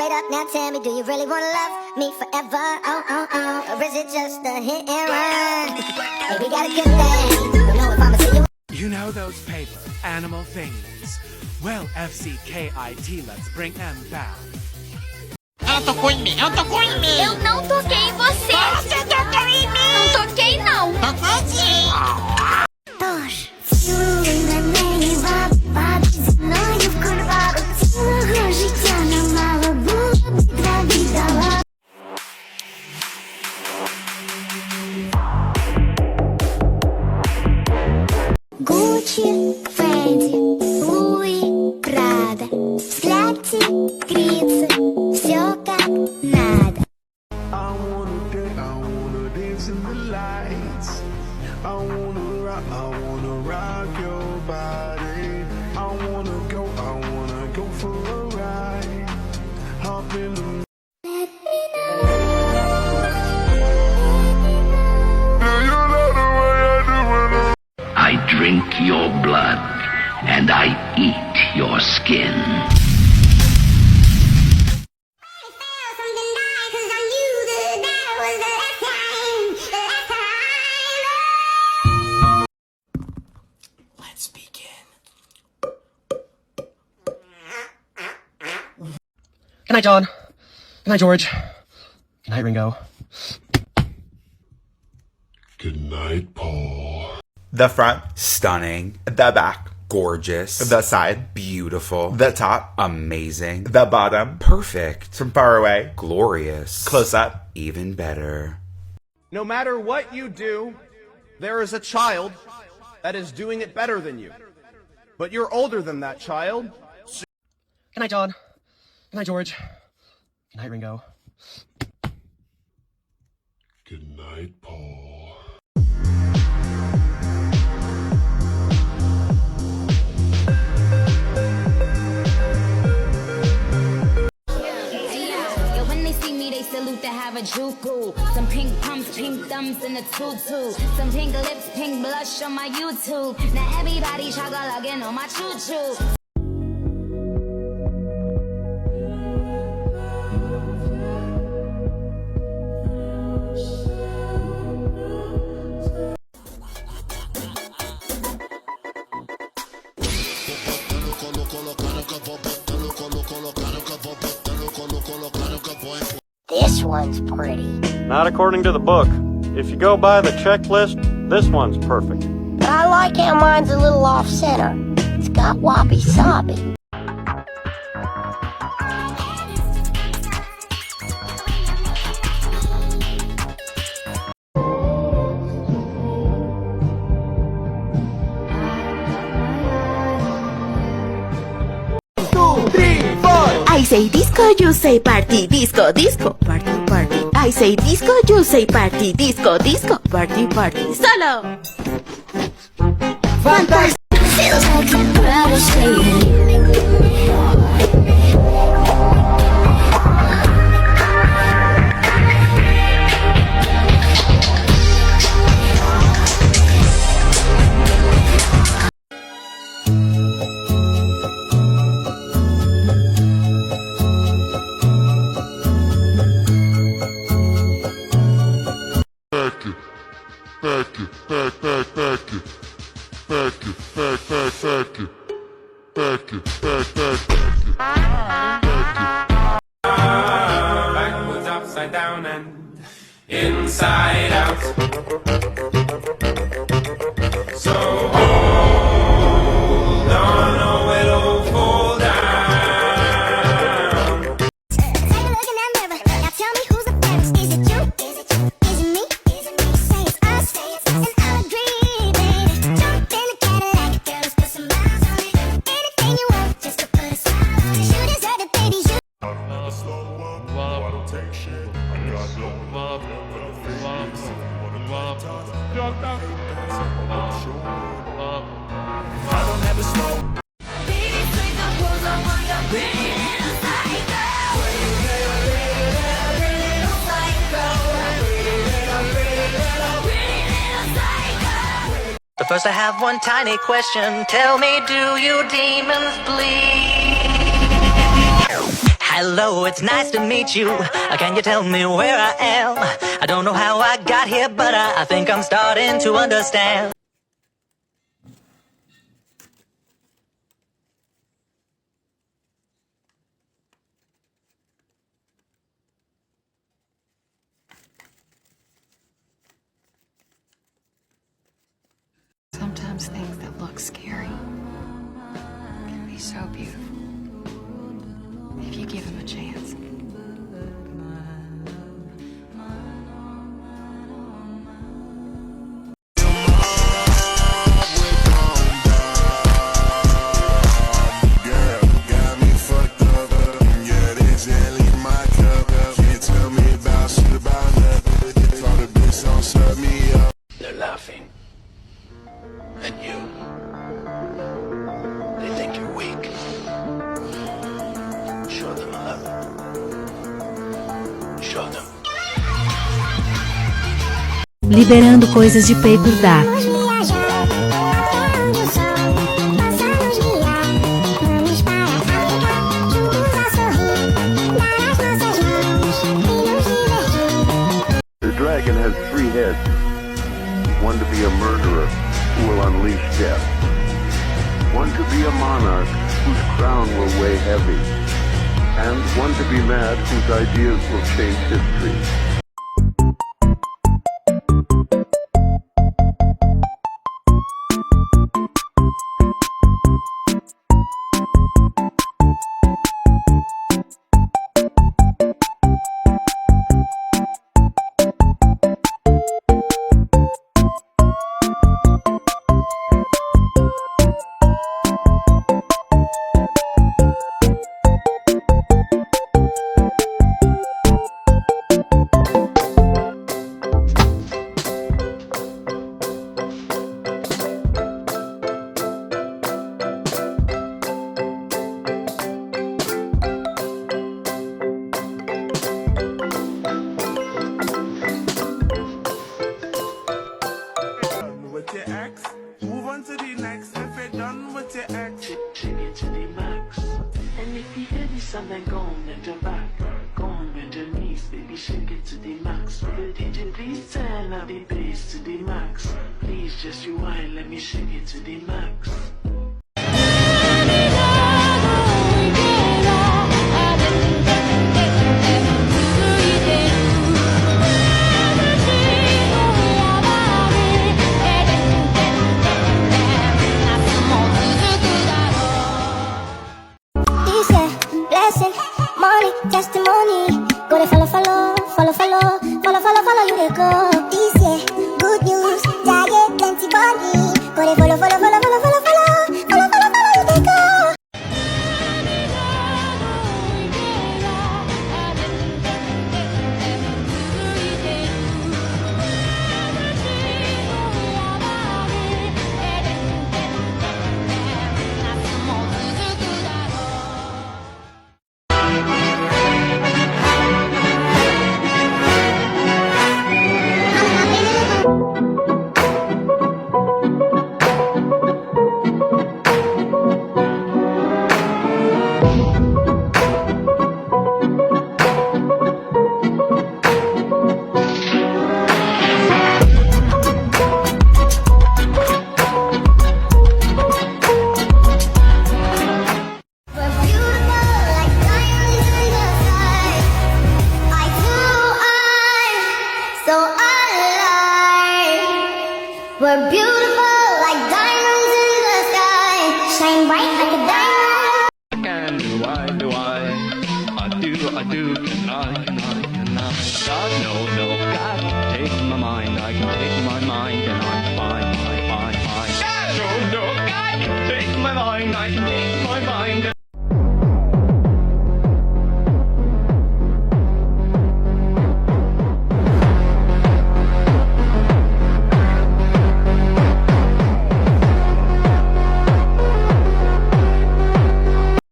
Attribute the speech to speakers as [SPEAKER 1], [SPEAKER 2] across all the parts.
[SPEAKER 1] Straight up now tell me, do you really wanna love me forever? Oh, oh, oh. Or is it just a hit and run? Hey, we got a good thing. Don't know if I'ma see you.
[SPEAKER 2] You know those paper animal thingies? Well, FCKIT, let's bring them back.
[SPEAKER 3] Ela tocou em mim, ela tocou em mim.
[SPEAKER 4] Eu não toquei em você.
[SPEAKER 3] Você tocou em mim.
[SPEAKER 4] Não toquei, não.
[SPEAKER 3] Tocou sim.
[SPEAKER 1] Gucci, Fendi, Louis, Prada, взгляд тигрицы, все как надо.
[SPEAKER 5] I wanna dance in the lights. I wanna rock your body. I wanna go for a ride. Hop in the
[SPEAKER 6] I drink your blood, and I eat your skin.
[SPEAKER 2] Let's begin.
[SPEAKER 7] Good night, John. Good night, George. Good night, Ringo.
[SPEAKER 5] Good night, Paul.
[SPEAKER 8] The front, stunning. The back, gorgeous. The side, beautiful. The top, amazing. The bottom, perfect. From far away, glorious. Close up, even better.
[SPEAKER 9] No matter what you do, there is a child that is doing it better than you. But you're older than that child.
[SPEAKER 7] Good night, John. Good night, George. Good night, Ringo.
[SPEAKER 5] Good night, Paul.
[SPEAKER 4] Salute to have a juku. Some pink pumps, pink thumbs in a tutu. Some pink lips, pink blush on my YouTube. Now everybody chocolate on my choo-choo.
[SPEAKER 1] This one's pretty.
[SPEAKER 10] Not according to the book. If you go by the checklist, this one's perfect.
[SPEAKER 1] But I like how mine's a little off-center. It's got wabi-sabi.
[SPEAKER 11] I say disco, you say party, disco, disco, party, party. I say disco, you say party, disco, disco, party, party. Solo!
[SPEAKER 1] Fantastic! Feels like a proud state.
[SPEAKER 2] Backwards, upside down, and inside out. So hold on, or it'll fall down.
[SPEAKER 1] Take a look in that mirror. Now tell me who's the fairest. Is it you? Is it you? Is it me? Is it me? Say it's us, and I'll agree, baby. Jump in the Cadillac, girl, let's put some miles on it. Anything you want, just to put a smile on it. You deserve it, baby. You.
[SPEAKER 5] I don't ever slow up. I don't take shit. I got no love. I don't ever slow.
[SPEAKER 4] Baby, take the clothes off on your bed.
[SPEAKER 12] But first I have one tiny question. Tell me, do you demons bleed? Hello, it's nice to meet you. Can you tell me where I am? I don't know how I got here, but I think I'm starting to understand.
[SPEAKER 13] Sometimes things that look scary can be so beautiful if you give them a chance.
[SPEAKER 6] They're laughing at you. They think you're weak. Show them love. Show them.
[SPEAKER 14] Liberando coisas de paper da.
[SPEAKER 15] The dragon has 3 heads. One to be a murderer who will unleash death. One to be a monarch whose crown will weigh heavy. And one to be mad whose ideas will change history.
[SPEAKER 16] With your ex, move on to the next. If you're done with your ex, shake it to the max. And if you hear this sound, then go on bend your back, go on bend your knees, baby, shake it to the max. Will the DJ please turn up the bass to the max? Please just rewind, let me shake it to the max.
[SPEAKER 1] Money, testimony. Go to follow, you dey go. This year, good news, diet, plenty body. Go to follow, you dey go. We're beautiful like diamonds in the sky, shine bright like a diamond.
[SPEAKER 17] Can do I do, can I? God, no, God, take my mind, I can take my mind, and I'm fine. No, God, take my mind, I can take my mind.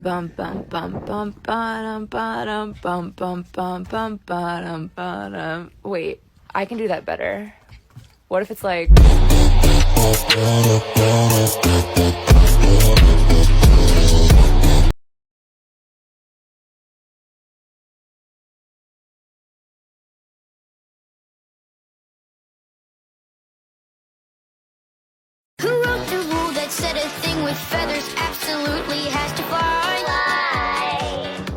[SPEAKER 13] Bum bum bum bum bum bum bum bum bum bum bum bum. Wait, I can do that better. What if it's like
[SPEAKER 1] with feathers absolutely has to fly.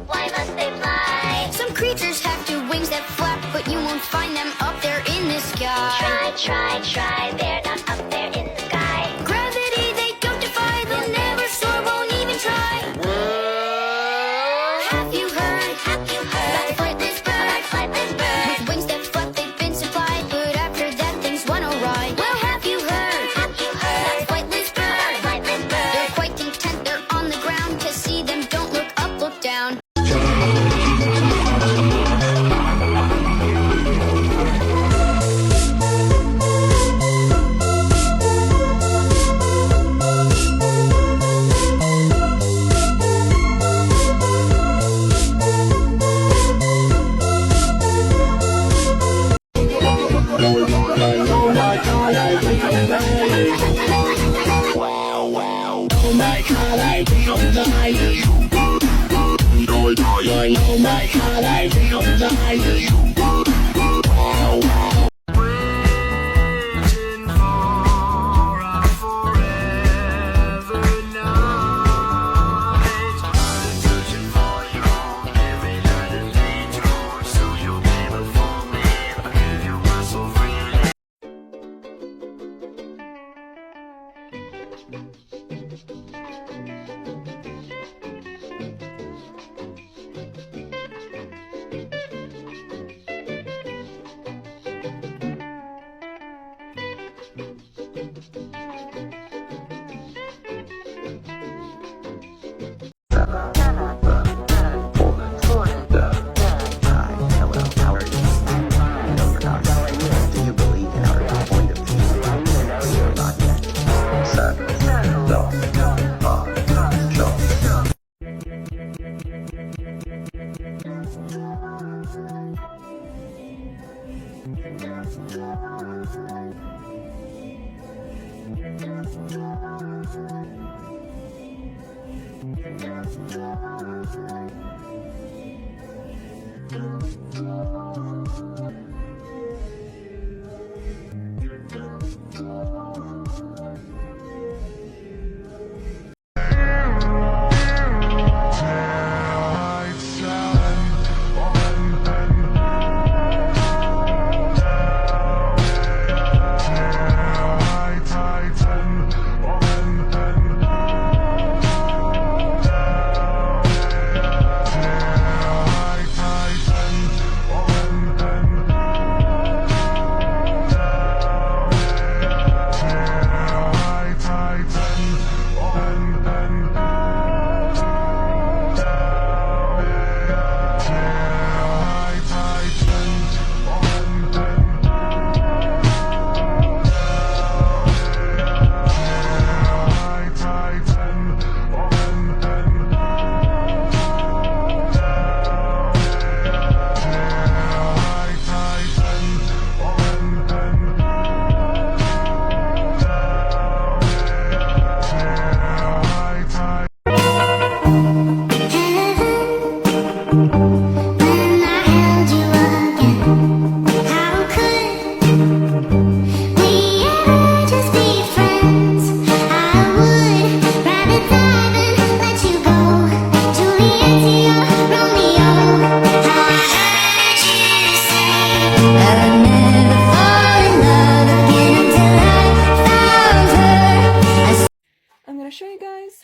[SPEAKER 1] Why must they fly? Some creatures have two wings that flap, but you won't find them up there in the sky. Try, they're not up there in the sky. Gravity they don't defy, they'll never soar, won't even try. Have you heard about flightless bird? With wings that flap, they've been supplied, but after that things went awry. Well, have you heard about flightless bird? They're quite intent, they're on the ground. To see them, don't look up, look down.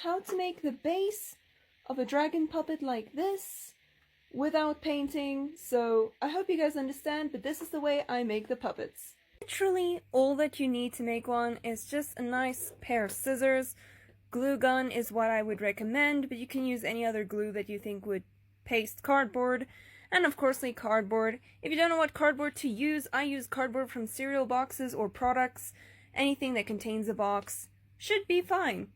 [SPEAKER 13] How to make the base of a dragon puppet like this without painting. So I hope you guys understand, but this is the way I make the puppets. Literally all that you need to make one is just a nice pair of scissors. Glue gun is what I would recommend, but you can use any other glue that you think would paste cardboard. And of course cardboard. If you don't know what cardboard to use, I use cardboard from cereal boxes or products. Anything that contains a box should be fine.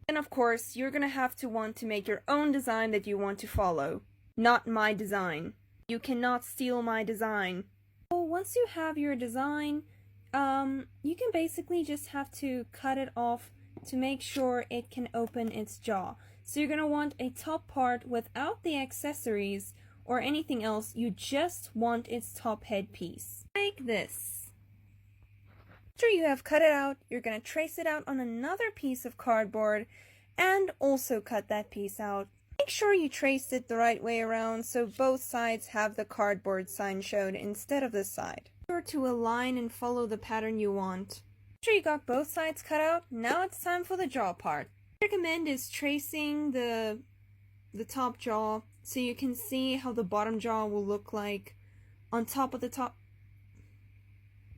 [SPEAKER 13] And of course, you're gonna have to want to make your own design that you want to follow. Not my design. You cannot steal my design. So once you have your design, you can basically just have to cut it off to make sure it can open its jaw. So you're gonna want a top part without the accessories or anything else. You just want its top headpiece. Like this. After you have cut it out, you're going to trace it out on another piece of cardboard and also cut that piece out. Make sure you traced it the right way around so both sides have the cardboard sign shown instead of this side. Be sure to align and follow the pattern you want. After you got both sides cut out, now it's time for the jaw part. What I recommend is tracing the top jaw so you can see how the bottom jaw will look like on top of the top.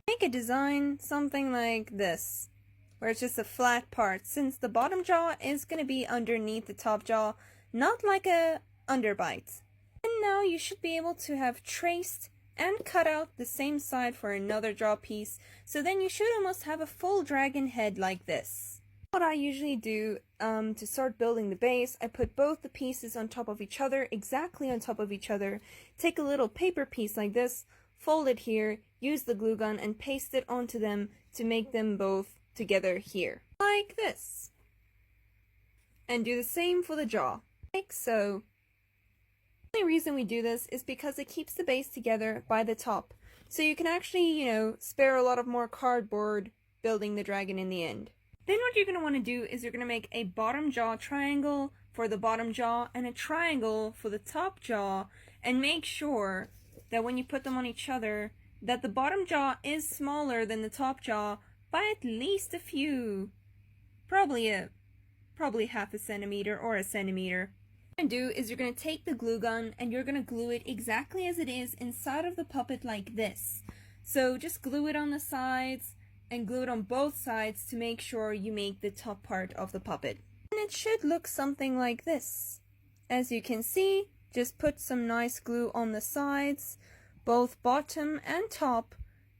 [SPEAKER 13] Make a design something like this, where it's just a flat part, since the bottom jaw is going to be underneath the top jaw, not like a underbite. And now you should be able to have traced and cut out the same side for another jaw piece, so then you should almost have a full dragon head like this. What I usually do to start building the base, I put both the pieces on top of each other, exactly on top of each other, take a little paper piece like this, fold it here, use the glue gun and paste it onto them to make them both together here, like this. And do the same for the jaw, like so. The only reason we do this is because it keeps the base together by the top, so you can actually, spare a lot of more cardboard building the dragon in the end. Then what you're going to want to do is you're going to make a bottom jaw triangle for the bottom jaw and a triangle for the top jaw, and make sure that when you put them on each other, that the bottom jaw is smaller than the top jaw by at least a few, probably half a centimeter or a centimeter. What you're going to do is you're going to take the glue gun and you're going to glue it exactly as it is inside of the puppet like this. So just glue it on the sides and glue it on both sides to make sure you make the top part of the puppet. And it should look something like this. As you can see, just put some nice glue on the sides, both bottom and top,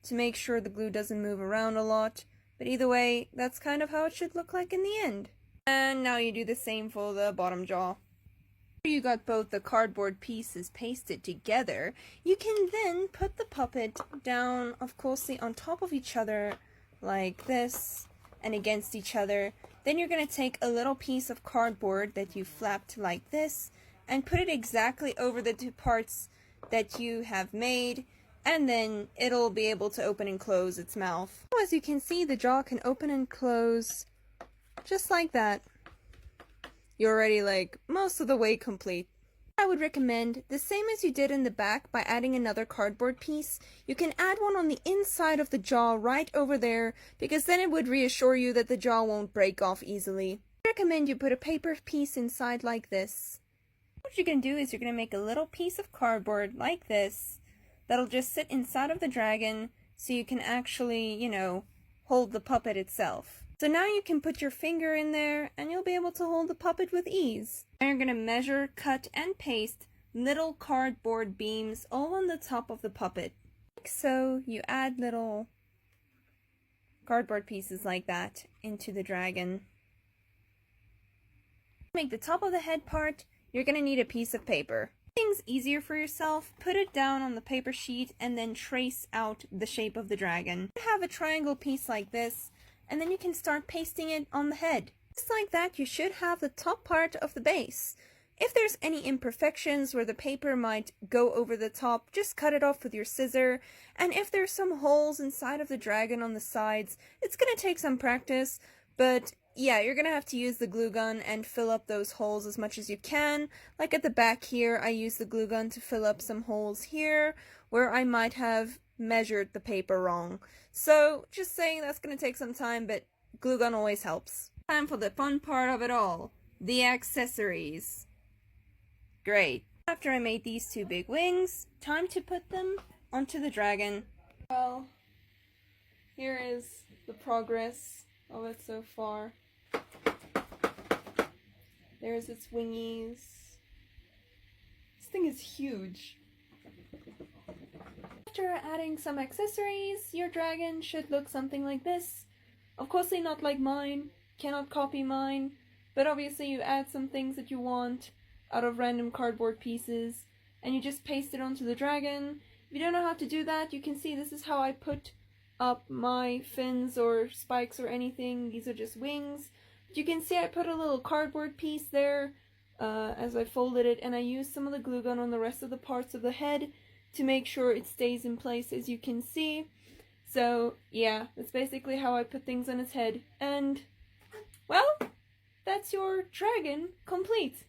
[SPEAKER 13] to make sure the glue doesn't move around a lot. But either way, that's kind of how it should look like in the end. And now you do the same for the bottom jaw. After you got both the cardboard pieces pasted together, you can then put the puppet down, of course, on top of each other like this and against each other. Then you're going to take a little piece of cardboard that you flapped like this and put it exactly over the two parts that you have made, and then it'll be able to open and close its mouth. As you can see, the jaw can open and close just like that. You're already like most of the way complete. I would recommend the same as you did in the back by adding another cardboard piece. You can add one on the inside of the jaw right over there, because then it would reassure you that the jaw won't break off easily. I recommend you put a paper piece inside like this. What you're going to do is you're going to make a little piece of cardboard like this that'll just sit inside of the dragon so you can actually, hold the puppet itself. So now you can put your finger in there and you'll be able to hold the puppet with ease. Now you're going to measure, cut, and paste little cardboard beams all on the top of the puppet. Like so, you add little cardboard pieces like that into the dragon. To make the top of the head part, you're going to need a piece of paper. To make things easier for yourself, put it down on the paper sheet and then trace out the shape of the dragon. You have a triangle piece like this, and then you can start pasting it on the head. Just like that, you should have the top part of the base. If there's any imperfections where the paper might go over the top, just cut it off with your scissor. And if there's some holes inside of the dragon on the sides, it's going to take some practice, but yeah, you're going to have to use the glue gun and fill up those holes as much as you can. Like at the back here, I use the glue gun to fill up some holes here where I might have measured the paper wrong. So just saying that's going to take some time, but glue gun always helps. Time for the fun part of it all, the accessories. Great. After I made these two big wings, time to put them onto the dragon. Well, here is the progress of it so far. There's its wingies. This thing is huge. After adding some accessories, your dragon should look something like this. Of course, not like mine. Cannot copy mine. But obviously you add some things that you want out of random cardboard pieces, and you just paste it onto the dragon. If you don't know how to do that, you can see this is how I put up my fins or spikes or anything. These are just wings. But you can see I put a little cardboard piece there as I folded it, and I used some of the glue gun on the rest of the parts of the head to make sure it stays in place, as you can see. So yeah, that's basically how I put things on its head. And well, that's your dragon complete.